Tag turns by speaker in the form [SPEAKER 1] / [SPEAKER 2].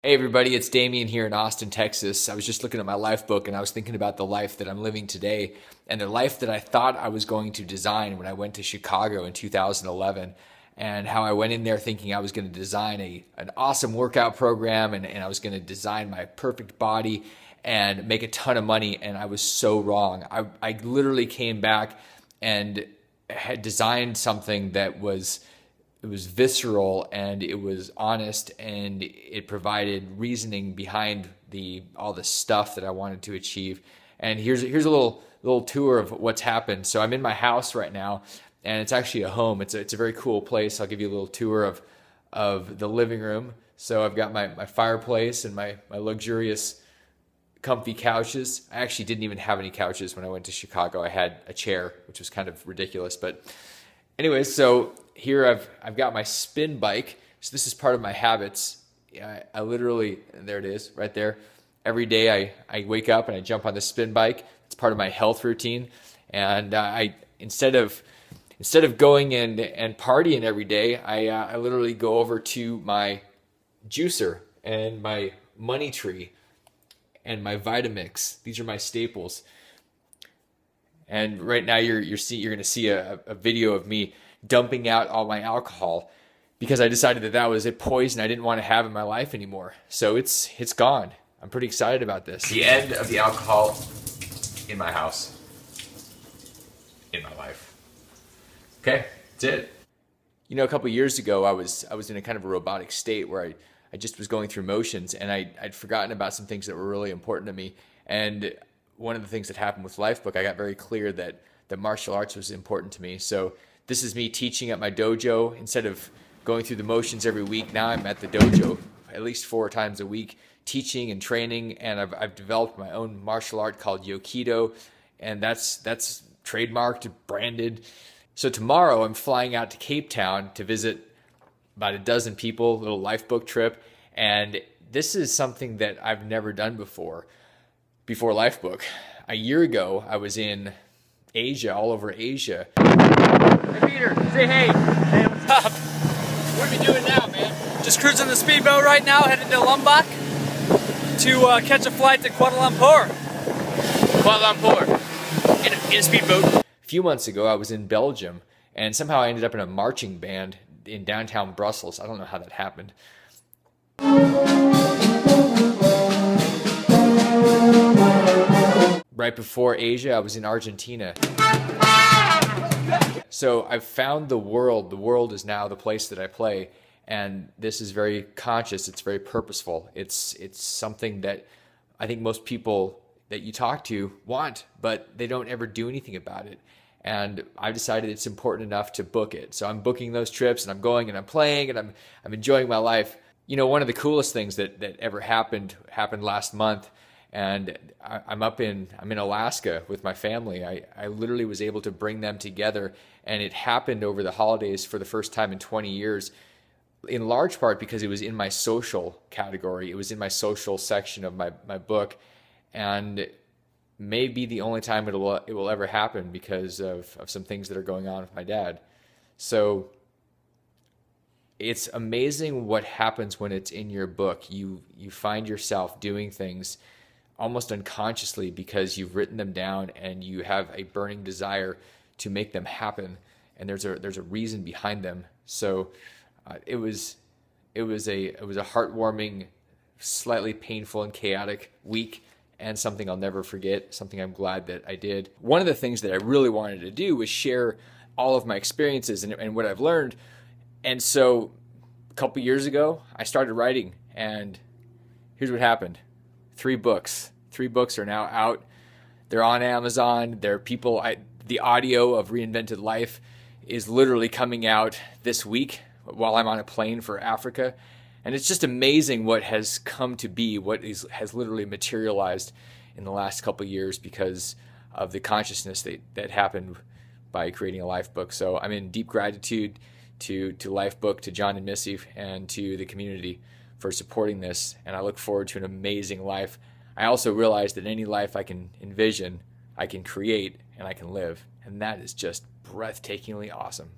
[SPEAKER 1] Hey everybody, it's Damion here in Austin, Texas. I was just looking at my life book and I was thinking about the life that I'm living today and the life that I thought I was going to design when I went to Chicago in 2011, and how I went in there thinking I was going to design an awesome workout program, and I was going to design my perfect body and make a ton of money, and I was so wrong. I literally came back and had designed something that was it was visceral and it was honest, and it provided reasoning behind all the stuff that I wanted to achieve. And here's a little tour of what's happened. So I'm in my house right now, and it's actually a home. It's a very cool place. I'll give you a little tour of the living room. So I've got my fireplace and my luxurious comfy couches. I actually didn't even have any couches when I went to Chicago. I had a chair, which was kind of ridiculous, but anyways, so here I've got my spin bike. So this is part of my habits. I literally, there it is right there. Every day I wake up and I jump on the spin bike. It's part of my health routine. And I instead of going and partying every day, I literally go over to my juicer and my money tree and my Vitamix. These are my staples. And right now you're going to see a video of me dumping out all my alcohol because I decided that was a poison I didn't want to have in my life anymore. So it's gone. I'm pretty excited about this. The end of the alcohol in my house, in my life. Okay, that's it. You know, a couple years ago, I was in a kind of a robotic state where I just was going through motions, and I'd forgotten about some things that were really important to me. And one of the things that happened with Lifebook, I got very clear that martial arts was important to me. So this is me teaching at my dojo. Instead of going through the motions every week, now I'm at the dojo at least 4 times a week, teaching and training. And I've developed my own martial art called Yokido, and that's trademarked, branded. So tomorrow I'm flying out to Cape Town to visit about a dozen people, a little Lifebook trip. And this is something that I've never done before Lifebook. A year ago, I was in Asia, all over Asia. Hey Peter, say hey.
[SPEAKER 2] Hey, what's up?
[SPEAKER 1] What are we doing now, man?
[SPEAKER 2] Just cruising the speedboat right now, headed to Lombok to catch a flight to Kuala Lumpur.
[SPEAKER 1] Kuala Lumpur. In a speedboat. A few months ago, I was in Belgium, and somehow I ended up in a marching band in downtown Brussels. I don't know how that happened. Right before Asia, I was in Argentina. So I've found the world. The world is now the place that I play, and this is very conscious. It's very purposeful. It's something that I think most people that you talk to want, but they don't ever do anything about it. And I've decided it's important enough to book it. So I'm booking those trips, and I'm going and I'm playing, and I'm enjoying my life. You know, one of the coolest things that ever happened last month. And I'm in Alaska with my family. I literally was able to bring them together, and it happened over the holidays for the first time in 20 years, in large part because it was in my social category. It was in my social section of my book, and maybe the only time it will ever happen because of some things that are going on with my dad. So it's amazing what happens when it's in your book. You find yourself doing things almost unconsciously because you've written them down and you have a burning desire to make them happen, and there's a reason behind them. So it was a heartwarming, slightly painful and chaotic week, and something I'll never forget, something I'm glad that I did. One of the things that I really wanted to do was share all of my experiences and what I've learned. And so a couple years ago, I started writing, and here's what happened. 3 books. 3 books are now out. They're on Amazon. The audio of Reinvented Life is literally coming out this week while I'm on a plane for Africa. And it's just amazing what has come to be, has literally materialized in the last couple of years because of the consciousness that happened by creating a Lifebook. So I'm in deep gratitude to Lifebook, to John and Missy, and to the community for supporting this, and I look forward to an amazing life. I also realize that any life I can envision, I can create, and I can live, and that is just breathtakingly awesome.